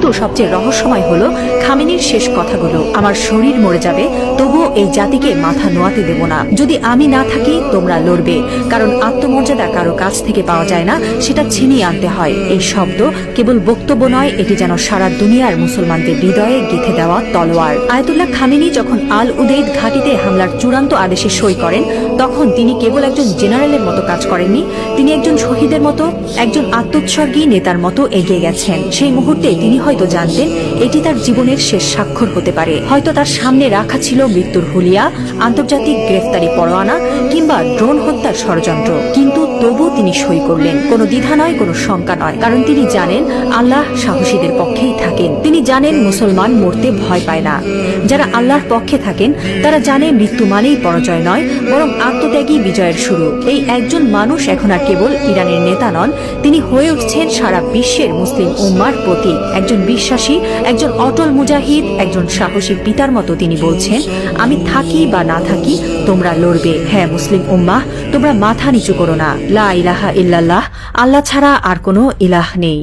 কিন্তু সবচেয়ে রহস্যময় হলো খামেনির শেষ কথাগুলো। আমার শরীর মরে যাবে, তবুও এই জাতিকে মাথা নোয়াতে দেব না। যদি আমি না থাকি তোমরা লড়বে, কারণ আত্মমর্যাদা কারো কাছ থেকে পাওয়া যায় না, সেটা ছিনিয়ে আনতে হয়। এই শব্দ কেবল বক্তব্য নয়, এটি যেন সারা দুনিয়ার মুসলমানদের হৃদয়ে গেঁথে দেওয়া তলোয়ার। আয়াতুল্লাহ খামেনি যখন আল উদেইদ ঘাঁটিতে হামলার চূড়ান্ত আদেশে সই করেন, তখন তিনি কেবল একজন জেনারেলের মতো কাজ করেননি, তিনি একজন শহীদের মতো, একজন আত্মোৎসর্গী নেতার মতো এগিয়ে গেছেন। সেই মুহূর্তে তিনি হয়তো জানতেন এটি তার জীবনের শেষ স্বাক্ষর হতে পারে। হয়তো তার সামনে রাখা ছিল মৃত্যুর হুলিয়া, আন্তর্জাতিক গ্রেফতারি পরোয়ানা কিংবা ড্রোন হত্যার ষড়যন্ত্র, কিন্তু তবু তিনি সই করলেন। কোনো দ্বিধা নয়, কোনো শঙ্কা নয়, কারণ তিনি জানেন আল্লাহ সাহসীদের পক্ষেই থাকেন। তিনি জানেন মুসলমান মরতে ভয় পায় না। যারা আল্লাহর পক্ষে থাকেন তারা জানে মৃত্যু মানেই পরাজয় নয়, বরং আত্মত্যাগী বিজয়ের শুরু। এই একজন মানুষ এখন আর কেবল ইরানের নেতা নন, তিনি হয়ে উঠছেন সারা বিশ্বের মুসলিম উম্মার প্রতীক। একজন বিশ্বাসী, একজন অটল মুজাহিদ, একজন সাহসী পিতার মতো তিনি বলছেন, আমি থাকি বা না থাকি তোমরা লড়বে। হ্যাঁ মুসলিম উম্মাহ, তোমরা মাথা নিচু করো না। লা ইলাহা ইল্লাল্লাহ, আল্লাহ ছাড়া আর কোনো ইলাহ নেই।